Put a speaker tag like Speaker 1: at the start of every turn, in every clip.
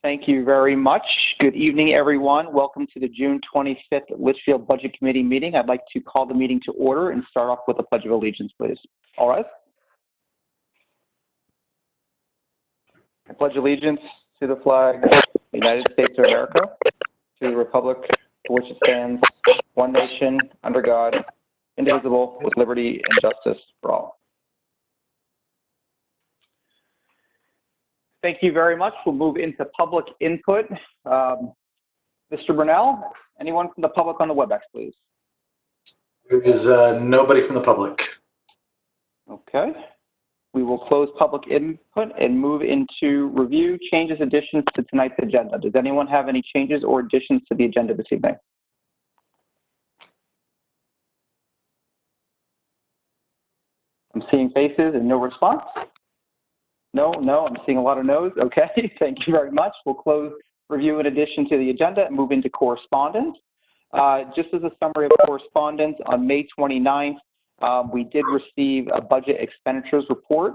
Speaker 1: Thank you very much. Good evening, everyone. Welcome to the June 25th Litchfield Budget Committee meeting. I'd like to call the meeting to order and start off with a Pledge of Allegiance, please. All right. I pledge allegiance to the flag of the United States of America, to the republic for which it stands, one nation, under God, indivisible, with liberty and justice for all. Thank you very much. We'll move into public input. Mr. Brunel, anyone from the public on the WebEx, please?
Speaker 2: There is nobody from the public.
Speaker 1: Okay. We will close public input and move into review, changes, additions to tonight's agenda. Does anyone have any changes or additions to the agenda this evening? I'm seeing faces and no response. No, I'm seeing a lot of no's. Okay, thank you very much. We'll close review in addition to the agenda and move into correspondence. Just as a summary of correspondence, on May 29th, we did receive a budget expenditures report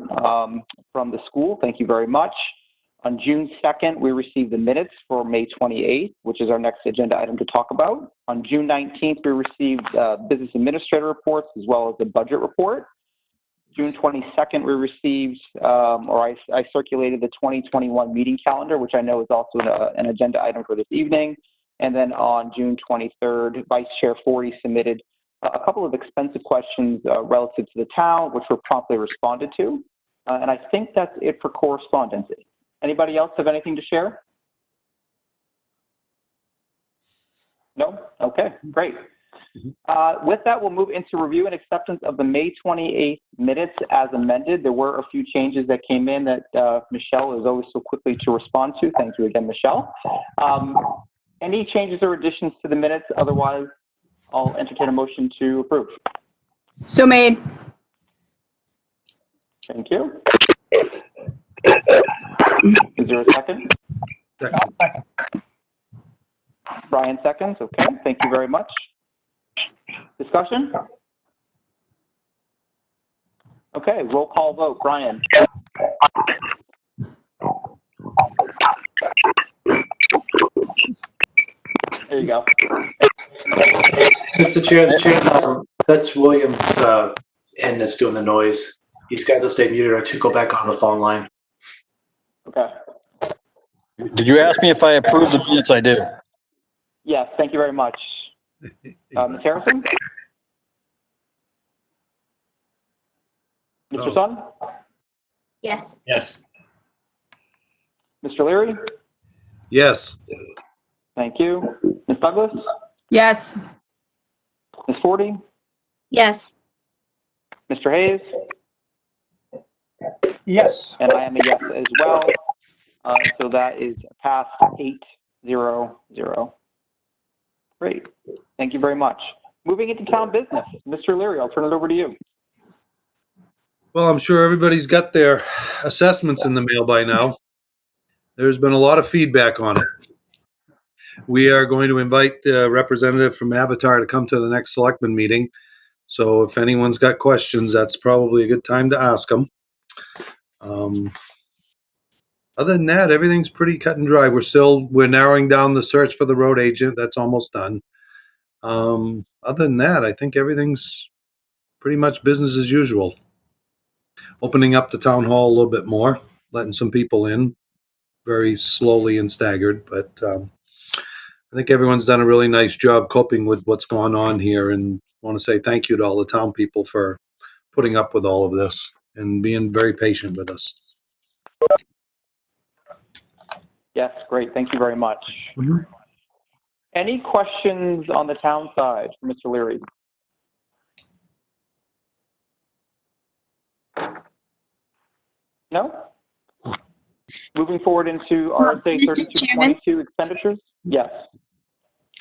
Speaker 1: from the school. Thank you very much. On June 2nd, we received the minutes for May 28th, which is our next agenda item to talk about. On June 19th, we received business administrator reports as well as the budget report. June 22nd, we received, I circulated the 2021 meeting calendar, which I know is also an agenda item for this evening. And then on June 23rd, Vice Chair Forty submitted a couple of expensive questions relative to the town, which were promptly responded to. And I think that's it for correspondence. Anybody else have anything to share? No? Okay, great. With that, we'll move into review and acceptance of the May 28th minutes as amended. There were a few changes that came in that Michelle is always so quickly to respond to. Thank you again, Michelle. Any changes or additions to the minutes? Otherwise, I'll entertain a motion to approve.
Speaker 3: So made.
Speaker 1: Thank you. Is there a second?
Speaker 2: Second.
Speaker 1: Brian seconds. Okay, thank you very much. Discussion? Okay, roll call vote. Brian? There you go.
Speaker 2: Mr. Chair, that's William's end that's doing the noise. He's got to stay muted or to go back on the phone line.
Speaker 1: Okay.
Speaker 4: Did you ask me if I approve the minutes? I do.
Speaker 1: Yes, thank you very much. Ms. Harrison? Mr. Sun?
Speaker 3: Yes.
Speaker 4: Yes.
Speaker 1: Mr. Leary?
Speaker 5: Yes.
Speaker 1: Thank you. Ms. Douglas?
Speaker 3: Yes.
Speaker 1: Ms. Forty?
Speaker 3: Yes.
Speaker 1: Mr. Hayes?
Speaker 5: Yes.
Speaker 1: And I am a yes as well. So that is passed 8-0-0. Great. Thank you very much. Moving into town business. Mr. Leary, I'll turn it over to you.
Speaker 5: Well, I'm sure everybody's got their assessments in the mail by now. There's been a lot of feedback on it. We are going to invite the representative from Avatar to come to the next selectman meeting. So if anyone's got questions, that's probably a good time to ask them. Other than that, everything's pretty cut and dry. We're narrowing down the search for the road agent. That's almost done. Other than that, I think everything's pretty much business as usual. Opening up the town hall a little bit more, letting some people in, very slowly and staggered. But I think everyone's done a really nice job coping with what's gone on here, and I want to say thank you to all the town people for putting up with all of this and being very patient with us.
Speaker 1: Yes, great. Thank you very much.
Speaker 5: Mhm.
Speaker 1: Any questions on the town side for Mr. Leary? No? Moving forward into RSA
Speaker 3: Mr. Chairman?
Speaker 1: 3222 expenditures? Yes.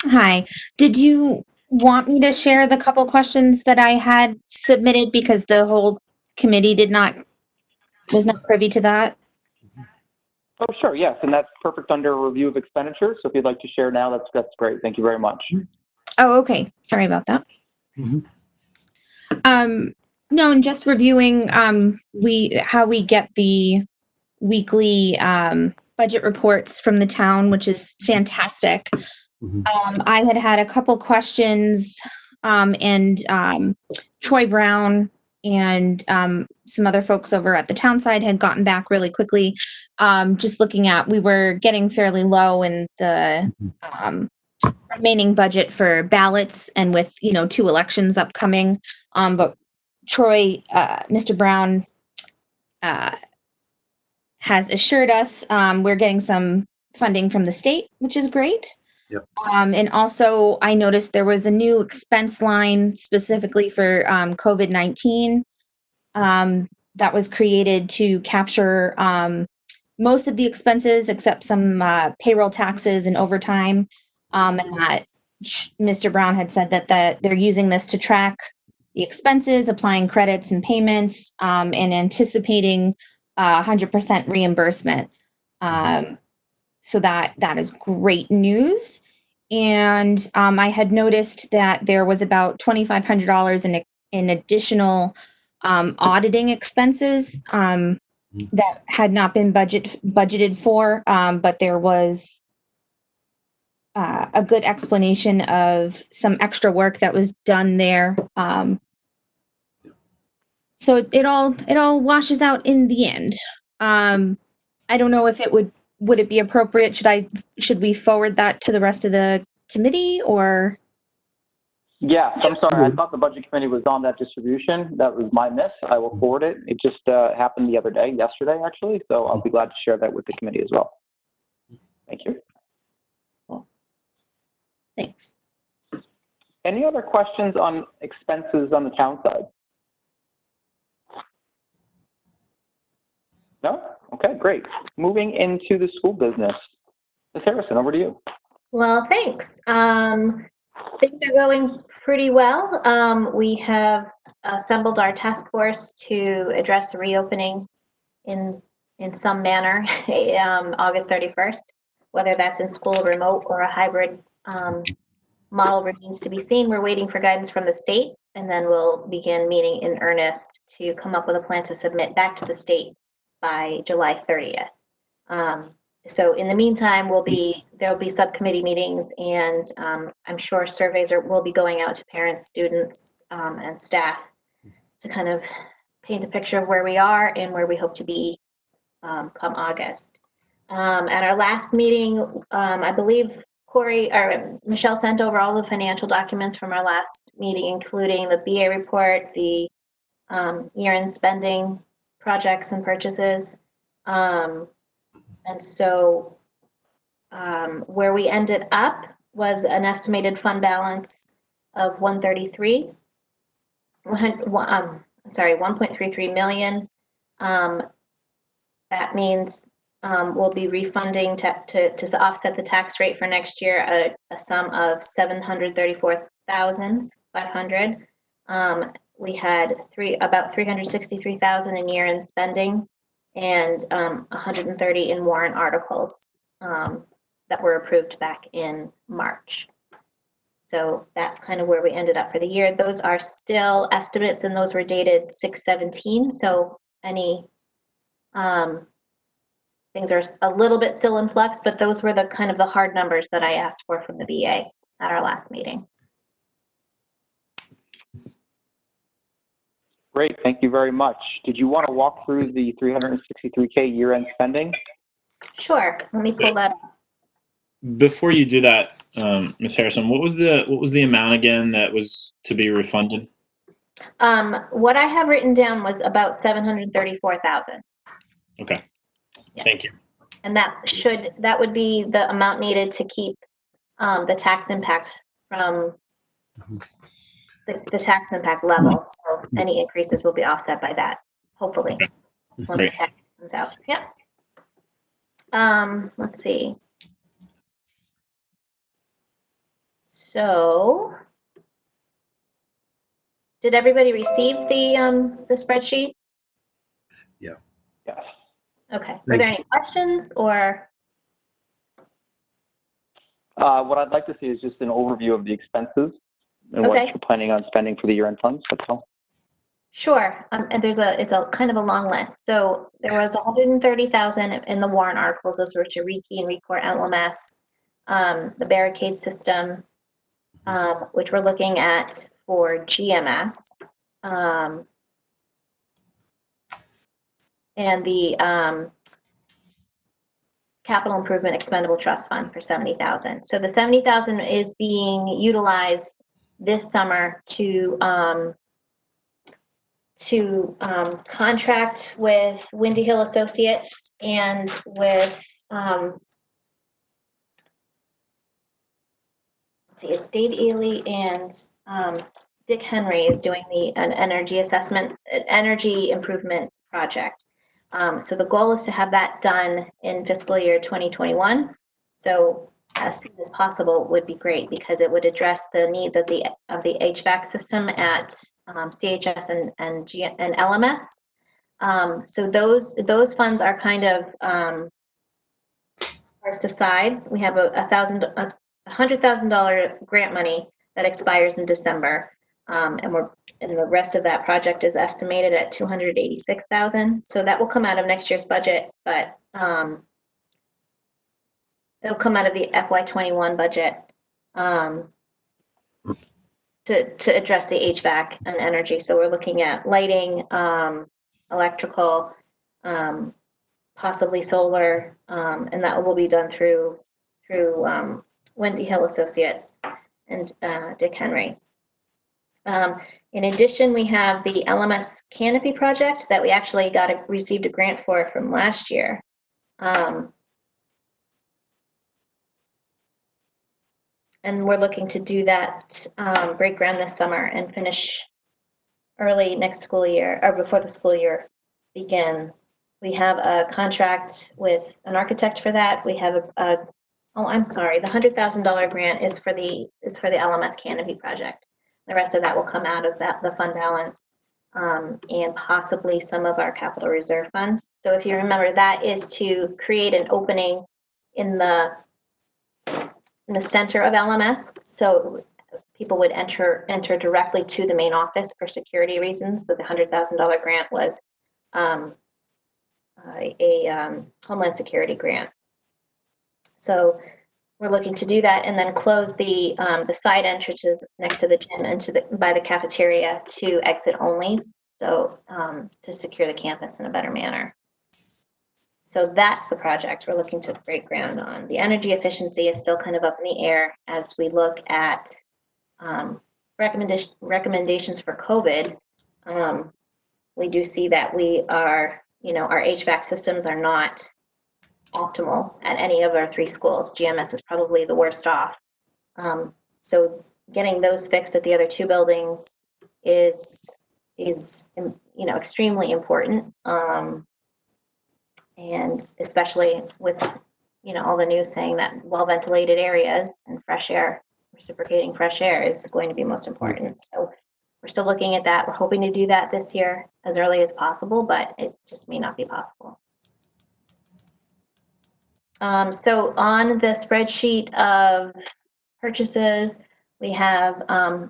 Speaker 3: Hi. Did you want me to share the couple questions that I had submitted because the whole committee was not privy to that?
Speaker 1: Oh, sure. Yes. And that's perfect under review of expenditures. So if you'd like to share now, that's great. Thank you very much.
Speaker 3: Oh, okay. Sorry about that.
Speaker 5: Mhm.
Speaker 3: No, and just reviewing how we get the weekly budget reports from the town, which is fantastic.
Speaker 5: Mhm.
Speaker 3: I had a couple questions, and Troy Brown and some other folks over at the town side had gotten back really quickly. Just looking at, we were getting fairly low in the remaining budget for ballots, and with 2 elections upcoming. But Troy, Mr. Brown, has assured us we're getting some funding from the state, which is great.
Speaker 5: Yep.
Speaker 3: And also, I noticed there was a new expense line specifically for COVID-19 that was created to capture most of the expenses except some payroll taxes and overtime. And that Mr. Brown had said that they're using this to track the expenses, applying credits and payments, and anticipating 100% reimbursement. So that is great news. And I had noticed that there was about $2,500 in additional auditing expenses that had not been budgeted for, but there was a good explanation of some extra work that was done there. So it all washes out in the end. I don't know if would it be appropriate? Should we forward that to the rest of the committee, or?
Speaker 1: Yes, I'm sorry. I thought the budget committee was on that distribution. That was my miss. I will forward it. It just happened yesterday actually. So I'll be glad to share that with the committee as well. Thank you.
Speaker 3: Cool. Thanks.
Speaker 1: Any other questions on expenses on the town side? No? Okay, great. Moving into the school business. Ms. Harrison, over to you.
Speaker 6: Well, thanks. Things are going pretty well. We have assembled our task force to address the reopening in some manner, August 31st. Whether that's in school, remote, or a hybrid model remains to be seen. We're waiting for guidance from the state, and then we'll begin meeting in earnest to come up with a plan to submit back to the state by July 30th. So in the meantime, there'll be subcommittee meetings, and I'm sure surveys will be going out to parents, students, and staff to kind of paint a picture of where we are and where we hope to be come August. At our last meeting, I believe Michelle sent over all the financial documents from our last meeting, including the BA report, the year-end spending, projects and purchases. And so where we ended up was an estimated fund balance of 1.33 million. That means we'll be refunding to offset the tax rate for next year a sum of $734,500. We had about $363,000 in year-end spending, and 130 in warrant articles that were approved back in March. So that's kind of where we ended up for the year. Those are still estimates, and those were dated 6/17. So any things are a little bit still in flux, but those were the kind of the hard numbers that I asked for from the BA at our last meeting.
Speaker 1: Great, thank you very much. Did you want to walk through the 363K year-end spending?
Speaker 6: Sure, let me pull that up.
Speaker 7: Before you do that, Ms. Harrison, what was the amount again that was to be refunded?
Speaker 6: What I have written down was about 734,000.
Speaker 7: Okay,
Speaker 6: Yeah.
Speaker 7: Thank you.
Speaker 6: And that would be the amount needed to keep the tax impact from the tax impact level. So any increases will be offset by that, hopefully, once the tax comes out. Yep. Let's see. So, did everybody receive the spreadsheet?
Speaker 5: Yeah.
Speaker 1: Yes.
Speaker 6: Okay. Were there any questions or?
Speaker 1: What I'd like to see is just an overview of the expenses and what you're planning on spending for the year-end funds. That's all.
Speaker 6: Sure, and it's a kind of a long list. So there was 130,000 in the warrant articles. Those were to rekey and recore LMS, the barricade system, which we're looking at for GMS, and the capital improvement expendable trust fund for 70,000. So the 70,000 is being utilized this summer to contract with Windy Hill Associates and with let's see, it's Dave Ely and Dick Henry is doing an energy assessment, energy improvement project. So the goal is to have that done in fiscal year 2021. So as soon as possible would be great because it would address the needs of the HVAC system at CHS and LMS. So those funds are kind of parsed aside. We have a $100,000 grant money that expires in December, and the rest of that project is estimated at $286,000. So that will come out of next year's budget, but it'll come out of the FY21 budget to address the HVAC and energy. So we're looking at lighting, electrical, possibly solar, and that will be done through Wendy Hill Associates and Dick Henry. In addition, we have the LMS Canopy project that we actually received a grant for from last year. And we're looking to do that, break ground this summer and finish early next school year, or before the school year begins. We have a contract with an architect for that. We have the $100,000 grant is for the LMS Canopy project. The rest of that will come out of the fund balance and possibly some of our capital reserve fund. So if you remember, that is to create an opening in the center of LMS, so people would enter directly to the main office for security reasons. So the $100,000 grant was a Homeland Security grant. So we're looking to do that and then close the side entrances next to the gym and by the cafeteria to exit onlys, so to secure the campus in a better manner. So that's the project we're looking to break ground on. The energy efficiency is still kind of up in the air as we look at recommendations for COVID. We do see that we are, our HVAC systems are not optimal at any of our 3 schools. GMS is probably the worst off. So getting those fixed at the other 2 buildings is extremely important. And especially with, all the news saying that well-ventilated areas and fresh air, reciprocating fresh air is going to be most important. So we're still looking at that. We're hoping to do that this year as early as possible, but it just may not be possible. So on the spreadsheet of purchases, we have an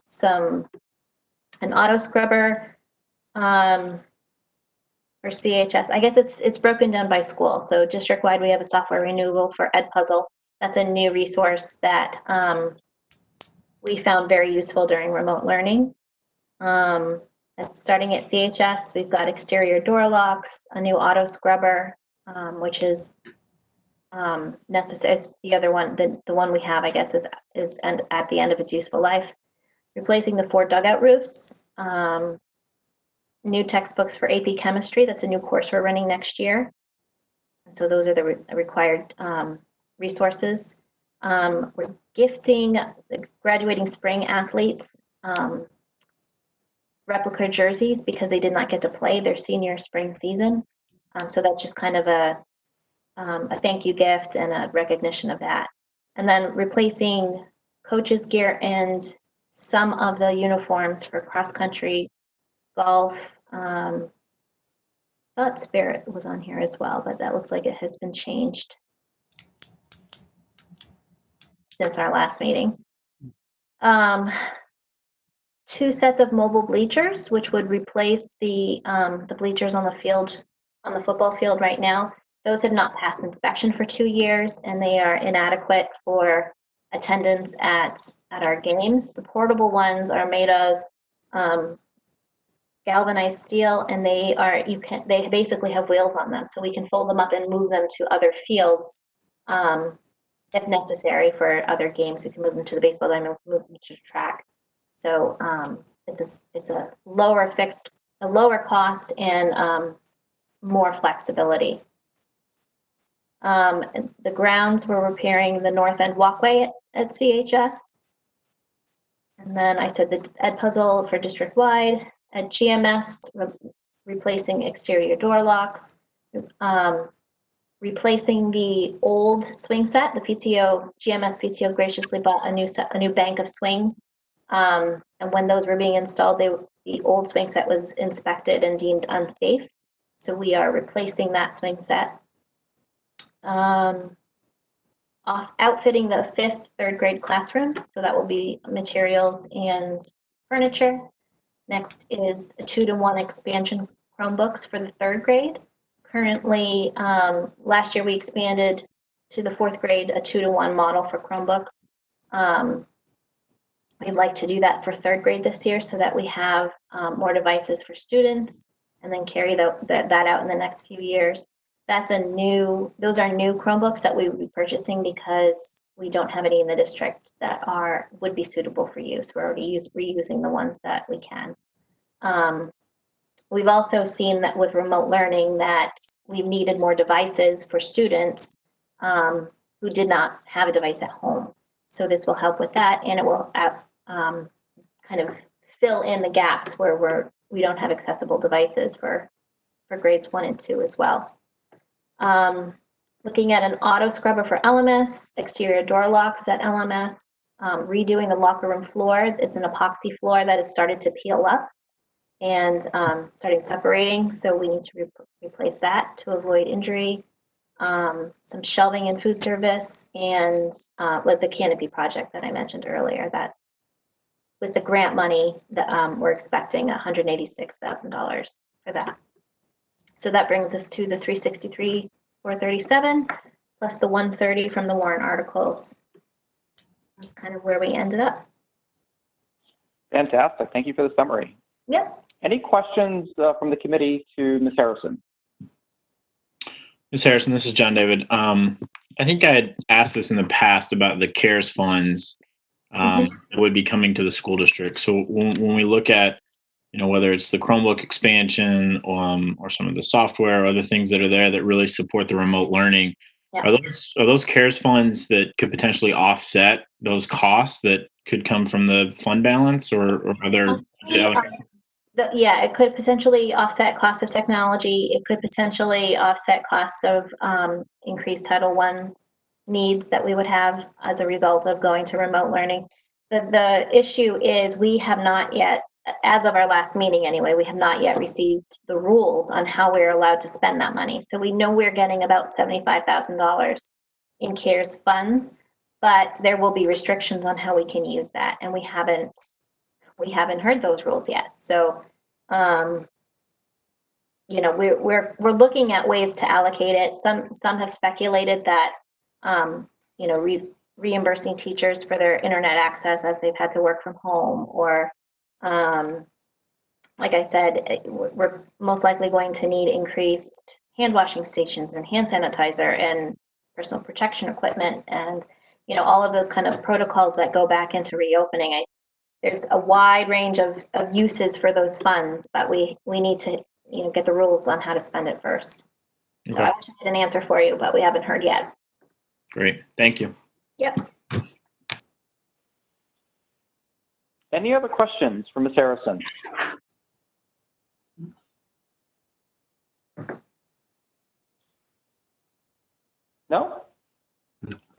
Speaker 6: auto scrubber for CHS. I guess it's broken down by school. So district-wide, we have a software renewal for Edpuzzle. That's a new resource that we found very useful during remote learning. That's starting at CHS. We've got exterior door locks, a new auto scrubber, which is necessary. The other one, the one we have, I guess, is at the end of its useful life. Replacing the 4 dugout roofs. New textbooks for AP Chemistry. That's a new course we're running next year. And so those are the required resources. We're gifting the graduating spring athletes replica jerseys because they did not get to play their senior spring season. So that's just kind of a thank you gift and a recognition of that. And then replacing coaches' gear and some of the uniforms for cross country, golf. Thought Spirit was on here as well, but that looks like it has been changed since our last meeting. 2 sets of mobile bleachers, which would replace the bleachers on the field, on the football field right now. Those have not passed inspection for 2 years, and they are inadequate for attendance at our games. The portable ones are made of galvanized steel, and they basically have wheels on them, so we can fold them up and move them to other fields if necessary. For other games, we can move them to the baseball diamond, move them to the track. So it's a lower cost and more flexibility. The grounds, we're repairing the north end walkway at CHS. And then I said the Ed Puzzle for district-wide. At GMS, replacing exterior door locks, replacing the old swing set. The GMS PTO graciously bought a new bank of swings. And when those were being installed, the old swing set was inspected and deemed unsafe. So we are replacing that swing set. Outfitting the 5th, 3rd grade classroom. So that will be materials and furniture. Next is a 2-to-1 expansion Chromebooks for the 3rd grade. Currently, last year we expanded to the 4th grade a 2-to-1 model for Chromebooks. We'd like to do that for 3rd grade this year so that we have more devices for students, and then carry that out in the next few years. Those are new Chromebooks that we will be purchasing because we don't have any in the district that would be suitable for use. We're already reusing the ones that we can. We've also seen that with remote learning that we've needed more devices for students who did not have a device at home. So this will help with that, and it will kind of fill in the gaps where we don't have accessible devices for grades 1 and 2 as well. Looking at an auto scrubber for LMS, exterior door locks at LMS, redoing the locker room floor. It's an epoxy floor that has started to peel up and starting separating, so we need to replace that to avoid injury. Some shelving in food service, and with the canopy project that I mentioned earlier, that with the grant money that we're expecting $186,000 for that. So that brings us to the $363,437 plus the $130 from the warrant articles. That's kind of where we ended up.
Speaker 1: Fantastic. Thank you for the summary.
Speaker 6: Yep.
Speaker 1: Any questions from the committee to Ms. Harrison?
Speaker 7: Ms. Harrison, this is John David. I think I had asked this in the past about the CARES funds that would be coming to the school district. So when we look at, whether it's the Chromebook expansion or some of the software or other things that are there that really support the remote learning, are those CARES funds that could potentially offset those costs that could come from the fund balance, or are there?
Speaker 6: Yeah, it could potentially offset costs of technology. It could potentially offset costs of increased Title I needs that we would have as a result of going to remote learning. The issue is we have not yet, as of our last meeting anyway, we have not yet received the rules on how we're allowed to spend that money. So we know we're getting about $75,000 in CARES funds, but there will be restrictions on how we can use that, and we haven't heard those rules yet. So, we're looking at ways to allocate it. Some have speculated that, reimbursing teachers for their internet access as they've had to work from home, or, like I said, we're most likely going to need increased hand washing stations and hand sanitizer and personal protection equipment, and all of those kind of protocols that go back into reopening. There's a wide range of uses for those funds, but we need to get the rules on how to spend it first. So I wish I had an answer for you, but we haven't heard yet.
Speaker 7: Great, thank you.
Speaker 6: Yep.
Speaker 1: Any other questions for Ms. Harrison? No?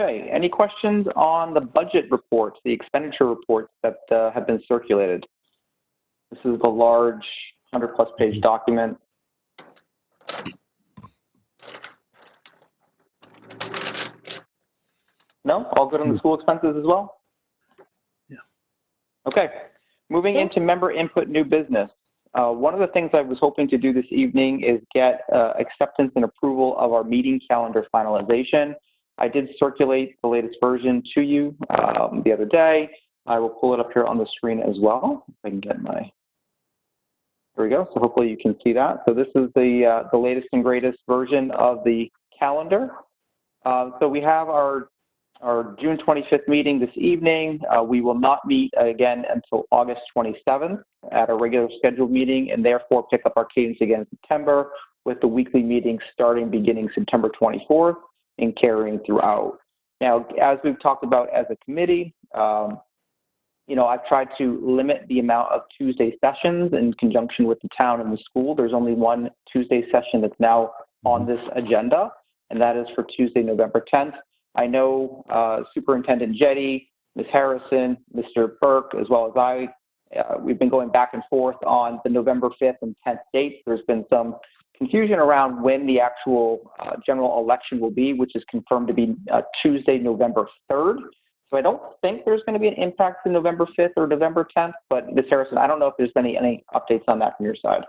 Speaker 1: Okay, any questions on the budget reports, the expenditure reports that have been circulated? This is the large 100-plus page document. No? All good on the school expenses as well?
Speaker 5: Yeah.
Speaker 1: Okay. Moving into member input, new business. One of the things I was hoping to do this evening is get acceptance and approval of our meeting calendar finalization. I did circulate the latest version to you the other day. I will pull it up here on the screen as well. If I can get my, there we go. So hopefully you can see that. So this is the latest and greatest version of the calendar. So we have our June 25th meeting this evening. We will not meet again until August 27th at a regular scheduled meeting, and therefore pick up our cadence again in September with the weekly meetings beginning September 24th and carrying throughout. Now, as we've talked about as a committee, I've tried to limit the amount of Tuesday sessions in conjunction with the town and the school. There's only one Tuesday session that's now on this agenda, and that is for Tuesday, November 10th. I know Superintendent Jetty, Ms. Harrison, Mr. Burke, as well as I, we've been going back and forth on the November 5th and 10th dates. There's been some confusion around when the actual general election will be, which is confirmed to be Tuesday, November 3rd. So I don't think there's going to be an impact to November 5th or November 10th, but Ms. Harrison, I don't know if there's been any updates on that from your side.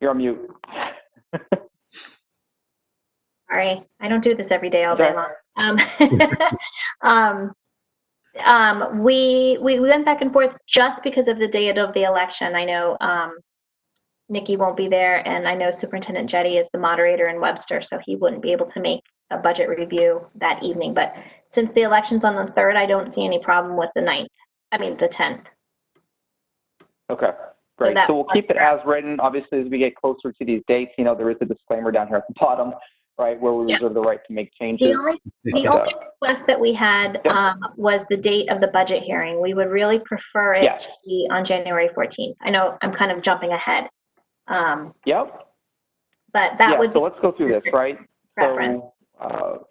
Speaker 1: You're on mute.
Speaker 6: Sorry, I don't do this every day all day long. We went back and forth just because of the date of the election. I know Nikki won't be there, and I know Superintendent Jetty is the moderator in Webster, so he wouldn't be able to make a budget review that evening. But since the election's on the 3rd, I don't see any problem with the 10th.
Speaker 1: Okay, great. So we'll keep it as written. Obviously, as we get closer to these dates, there is a disclaimer down here at the bottom, right, where we reserve the right to make changes.
Speaker 6: The only request that we had was the date of the budget hearing. We would really prefer it to be on January 14th. I know I'm kind of jumping ahead.
Speaker 1: Yep.
Speaker 6: But that would be.
Speaker 1: So let's go through this, right?
Speaker 6: Preference.
Speaker 1: So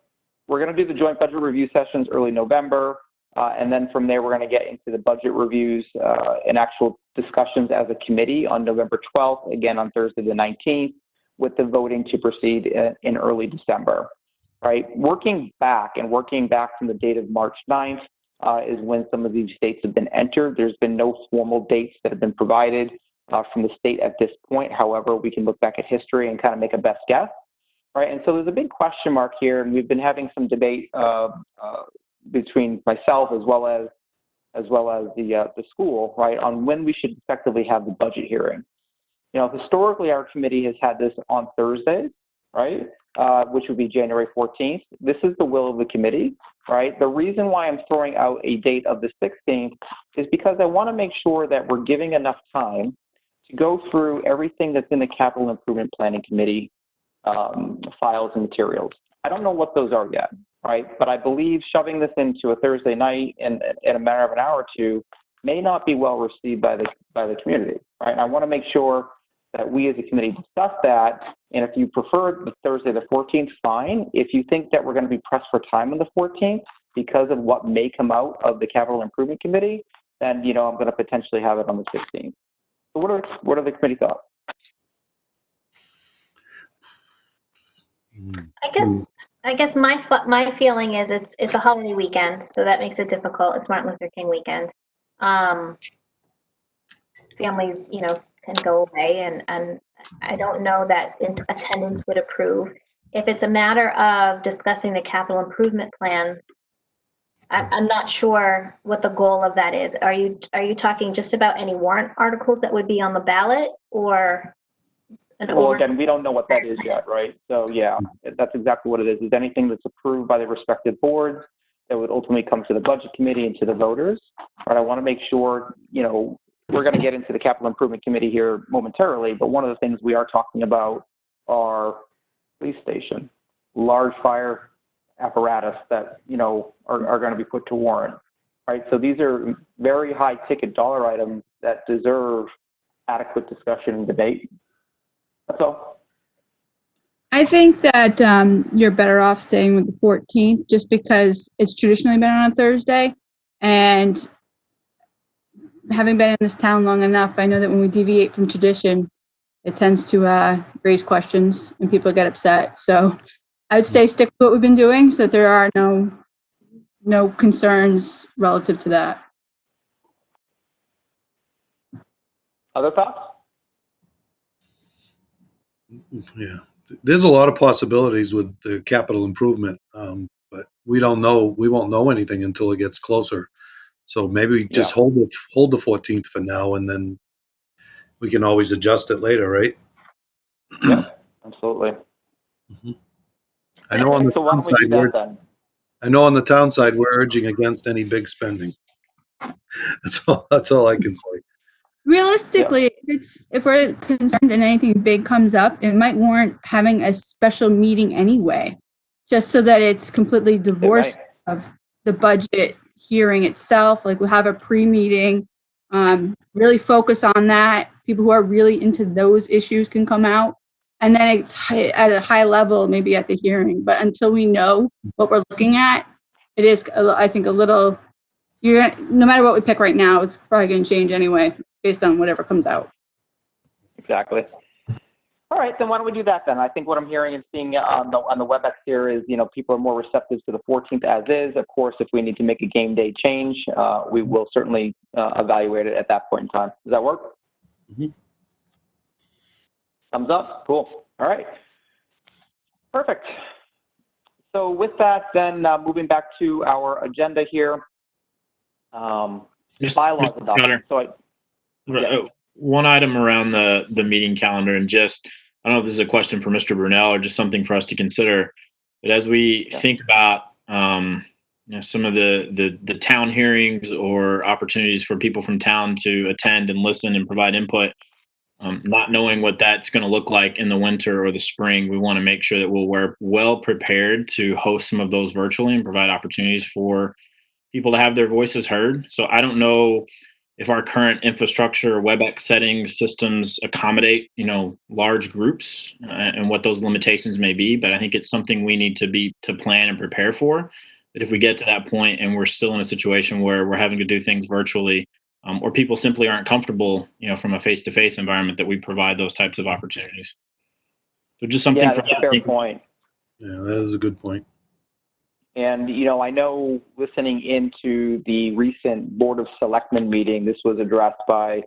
Speaker 1: we're going to do the joint budget review sessions early November, and then from there we're going to get into the budget reviews and actual discussions as a committee on November 12th, again on Thursday the 19th, with the voting to proceed in early December, right? Working back from the date of March 9th is when some of these dates have been entered. There's been no formal dates that have been provided from the state at this point. However, we can look back at history and kind of make a best guess, right? And so there's a big question mark here, and we've been having some debate between myself as well as the school, right, on when we should effectively have the budget hearing. Historically, our committee has had this on Thursdays, right, which would be January 14th. This is the will of the committee, right? The reason why I'm throwing out a date of the 16th is because I want to make sure that we're giving enough time to go through everything that's in the Capital Improvement Planning Committee files and materials. I don't know what those are yet, right? But I believe shoving this into a Thursday night in a matter of an hour or two may not be well received by the community, right? And I want to make sure that we as a committee discuss that. And if you prefer the Thursday the 14th, fine. If you think that we're going to be pressed for time on the 14th because of what may come out of the Capital Improvement Committee, then I'm going to potentially have it on the 16th. So what are the committee thoughts?
Speaker 6: I guess my feeling is it's a holiday weekend, so that makes it difficult. It's Martin Luther King weekend. Families, can go away, and I don't know that attendance would approve. If it's a matter of discussing the capital improvement plans, I'm not sure what the goal of that is. Are you talking just about any warrant articles that would be on the ballot, or
Speaker 1: well, again, we don't know what that is yet, right? So yeah, that's exactly what it is. Is anything that's approved by the respective boards that would ultimately come to the budget committee and to the voters. But I want to make sure, we're going to get into the capital improvement committee here momentarily, but one of the things we are talking about are police station, large fire apparatus that, are going to be put to warrant, right? So these are very high ticket dollar items that deserve adequate discussion and debate. That's all.
Speaker 8: I think that you're better off staying with the 14th just because it's traditionally been on a Thursday. And having been in this town long enough, I know that when we deviate from tradition, it tends to raise questions and people get upset. So I would say stick with what we've been doing so that there are no concerns relative to that.
Speaker 1: Other thoughts?
Speaker 5: Yeah, there's a lot of possibilities with the capital improvement, but we don't know. We won't know anything until it gets closer. So maybe we just hold the 14th for now, and then we can always adjust it later, right?
Speaker 1: Yep, absolutely.
Speaker 5: I know on the
Speaker 1: So why
Speaker 5: town
Speaker 1: don't we do
Speaker 5: side,
Speaker 1: that then?
Speaker 5: I know on the town side we're urging against any big spending. That's all I can say.
Speaker 8: Realistically, if we're concerned and anything big comes up, it might warrant having a special meeting anyway, just so that it's completely divorced of the budget hearing itself. Like we'll have a pre-meeting, really focus on that. People who are really into those issues can come out, and then it's at a high level, maybe at the hearing. But until we know what we're looking at, it is, I think, a little. No matter what we pick right now, it's probably going to change anyway, based on whatever comes out.
Speaker 1: Exactly. All right, then why don't we do that then? I think what I'm hearing and seeing on the WebEx here is, people are more receptive to the 14th as is. Of course, if we need to make a game day change, we will certainly evaluate it at that point in time. Does that work?
Speaker 5: Mm-hmm.
Speaker 1: Thumbs up. Cool. All right. Perfect. So with that, then moving back to our agenda here, bylaws adoption. So
Speaker 7: one item around the meeting calendar, and just, I don't know if this is a question for Mr. Brunel or just something for us to consider, but as we think about some of the town hearings or opportunities for people from town to attend and listen and provide input, not knowing what that's going to look like in the winter or the spring, we want to make sure that we're well prepared to host some of those virtually and provide opportunities for people to have their voices heard. So I don't know if our current infrastructure or WebEx settings systems accommodate, large groups and what those limitations may be. But I think it's something we need to plan and prepare for. That if we get to that point and we're still in a situation where we're having to do things virtually, or people simply aren't comfortable, from a face-to-face environment, that we provide those types of opportunities. So just something for us to think
Speaker 1: point.
Speaker 5: Yeah, that is a good point.
Speaker 1: And, I know listening into the recent Board of Selectmen meeting, this was addressed by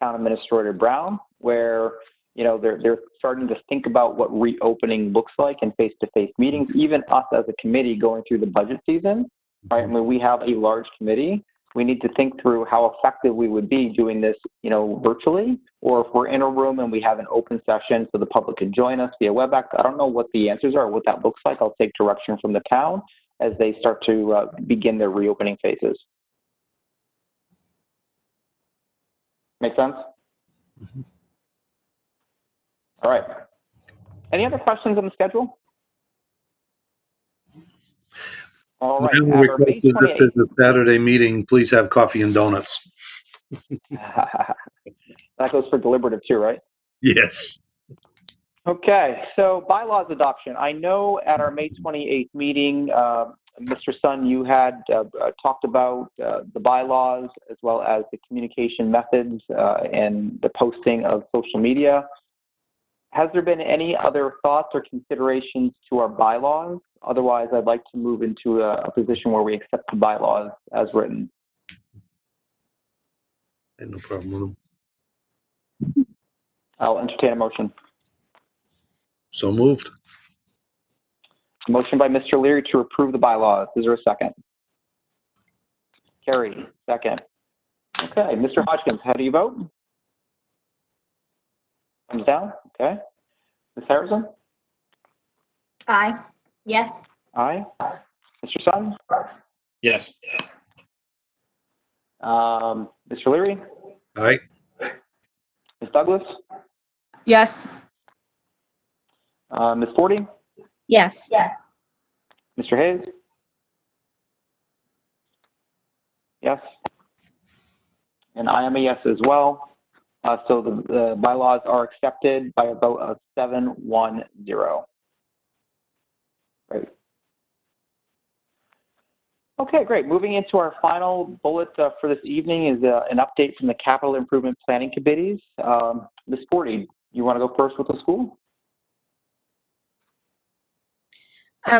Speaker 1: Town Administrator Brown, where, they're starting to think about what reopening looks like in face-to-face meetings, even us as a committee going through the budget season, right? I mean, we have a large committee. We need to think through how effective we would be doing this, virtually, or if we're in a room and we have an open session so the public can join us via WebEx. I don't know what the answers are, what that looks like. I'll take direction from the town as they start to begin their reopening phases. Make sense?
Speaker 5: Mm-hmm.
Speaker 1: All right. Any other questions on the schedule? All right.
Speaker 5: My only request is if there's a Saturday meeting, please have coffee and donuts.
Speaker 1: That goes for deliberative too, right?
Speaker 5: Yes.
Speaker 1: Okay, so bylaws adoption. I know at our May 28th meeting, Mr. Sun, you had talked about the bylaws as well as the communication methods and the posting of social media. Has there been any other thoughts or considerations to our bylaws? Otherwise, I'd like to move into a position where we accept the bylaws as written.
Speaker 5: No problem with them.
Speaker 1: I'll entertain a motion.
Speaker 5: So moved.
Speaker 1: Motion by Mr. Leary to approve the bylaws. Is there a second? Carrie, second. Okay, Mr. Hodgkins, how do you vote? Thumbs down. Okay. Ms. Harrison?
Speaker 6: Aye. Yes.
Speaker 1: Aye. Mr. Sun?
Speaker 7: Yes.
Speaker 1: Mr. Leary?
Speaker 5: Aye.
Speaker 1: Ms. Douglas?
Speaker 8: Yes.
Speaker 1: Ms. Forty?
Speaker 3: Yes.
Speaker 1: Mr. Hayes? Yes. And I am a yes as well. So the bylaws are accepted by a vote of 7-1-0. Great. Okay, great. Moving into our final bullet for this evening is an update from the Capital Improvement Planning Committees. Ms. Forty, you want to go first with the school?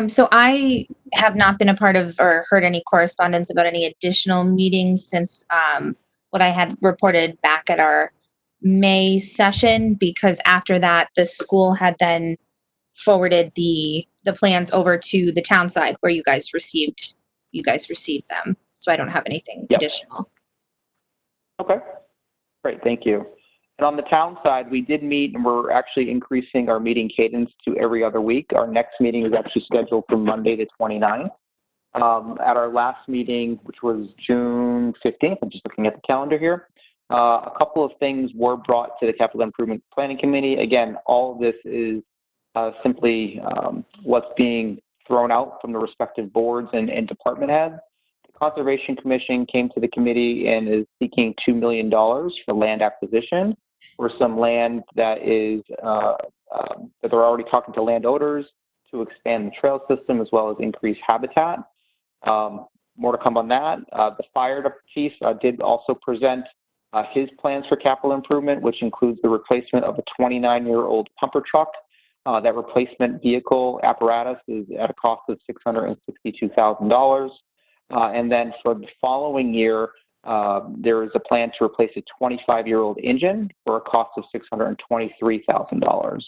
Speaker 3: So I have not been a part of or heard any correspondence about any additional meetings since what I had reported back at our May session, because after that, the school had then forwarded the plans over to the town side where you guys received them. So I don't have anything
Speaker 1: Yep.
Speaker 3: additional.
Speaker 1: Okay, great, thank you. And on the town side, we did meet, and we're actually increasing our meeting cadence to every other week. Our next meeting is actually scheduled for Monday the 29th. At our last meeting, which was June 15th, I'm just looking at the calendar here, a couple of things were brought to the Capital Improvement Planning Committee. Again, all of this is simply what's being thrown out from the respective boards and department heads. The Conservation Commission came to the committee and is seeking $2 million for land acquisition for some land that is that they're already talking to landowners to expand the trail system as well as increase habitat. More to come on that. The fire chief did also present his plans for capital improvement, which includes the replacement of a 29-year-old pumper truck. That replacement vehicle apparatus is at a cost of $662,000. And then for the following year, there is a plan to replace a 25-year-old engine for a cost of $623,000. Of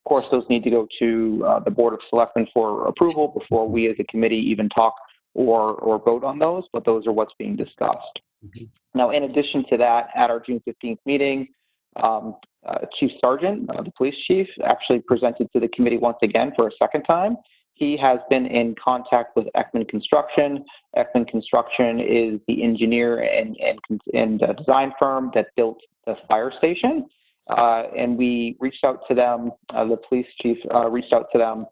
Speaker 1: course, those need to go to the Board of Selectmen for approval before we as a committee even talk or vote on those, but those are what's being discussed. Now, in addition to that, at our June 15th meeting, Chief Sergeant, the police chief, actually presented to the committee once again for a second time. He has been in contact with Ekman Construction. Ekman Construction is the engineer and design firm that built the fire station. And we reached out to them, the police chief reached out to them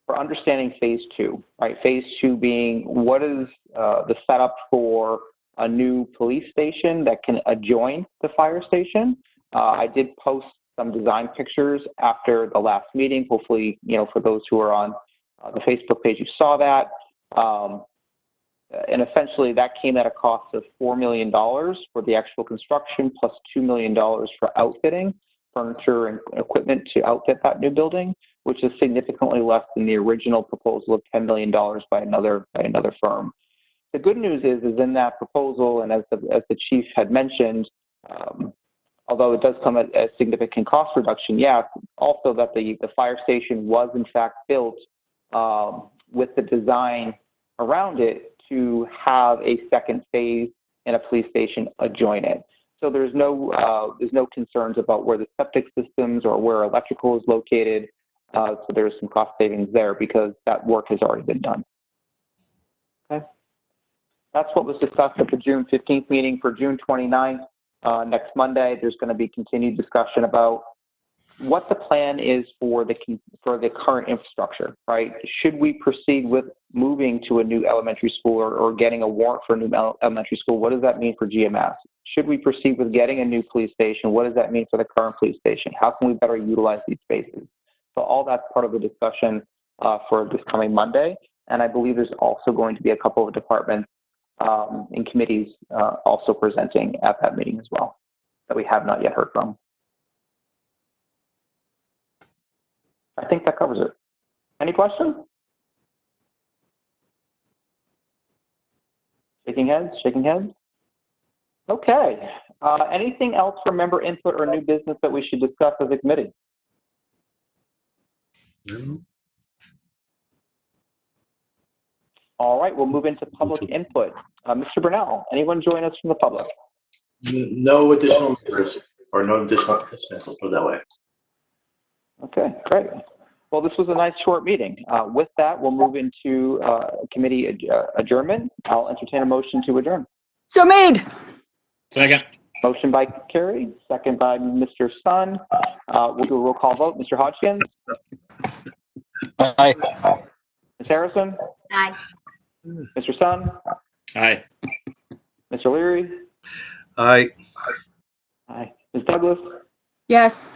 Speaker 1: for understanding phase two, right? Phase two being what is the setup for a new police station that can adjoin the fire station. I did post some design pictures after the last meeting. Hopefully, for those who are on the Facebook page, you saw that. And essentially that came at a cost of $4 million for the actual construction plus $2 million for outfitting, furniture and equipment to outfit that new building, which is significantly less than the original proposal of $10 million by another firm. The good news is in that proposal, and as the chief had mentioned, although it does come at a significant cost reduction, also that the fire station was in fact built with the design around it to have a second phase and a police station adjoin it. So there's no concerns about where the septic systems or where electrical is located. So there's some cost savings there because that work has already been done. Okay. That's what was discussed at the June 15th meeting. For June 29th, next Monday, there's going to be continued discussion about what the plan is for the current infrastructure, right? Should we proceed with moving to a new elementary school or getting a warrant for a new elementary school? What does that mean for GMS? Should we proceed with getting a new police station? What does that mean for the current police station? How can we better utilize these spaces? So all that's part of the discussion for this coming Monday. And I believe there's also going to be a couple of departments and committees also presenting at that meeting as well that we have not yet heard from. I think that covers it. Any questions? Shaking heads, shaking heads. Okay. Anything else for member input or new business that we should discuss as a committee?
Speaker 5: No.
Speaker 1: All right, we'll move into public input. Mr. Burnell, anyone join us from the public?
Speaker 2: No additional members or no additional participants, let's put it that way.
Speaker 1: Okay, great. Well, this was a nice short meeting. With that, we'll move into committee adjournment. I'll entertain a motion to adjourn.
Speaker 8: So made.
Speaker 7: Second.
Speaker 1: Motion by Carrie, second by Mr. Sun. We'll do a roll call vote. Mr. Hodgkins?
Speaker 4: Aye.
Speaker 1: Ms. Harrison?
Speaker 6: Aye.
Speaker 1: Mr. Sun?
Speaker 7: Aye.
Speaker 1: Mr. Leary?
Speaker 5: Aye.
Speaker 1: Aye. Ms. Douglas?
Speaker 8: Yes.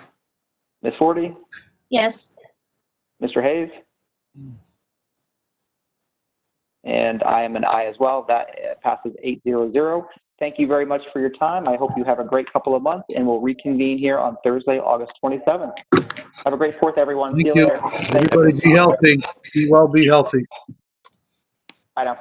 Speaker 1: Ms. Forty?
Speaker 3: Yes.
Speaker 1: Mr. Hayes? And I am an aye as well. That passes 8-0-0. Thank you very much for your time. I hope you have a great couple of months, and we'll reconvene here on Thursday, August 27th. Have a great 4th, everyone.
Speaker 5: Thank
Speaker 1: See
Speaker 5: you.
Speaker 1: later.
Speaker 5: Everybody be healthy. Be well, be healthy.
Speaker 1: Bye now.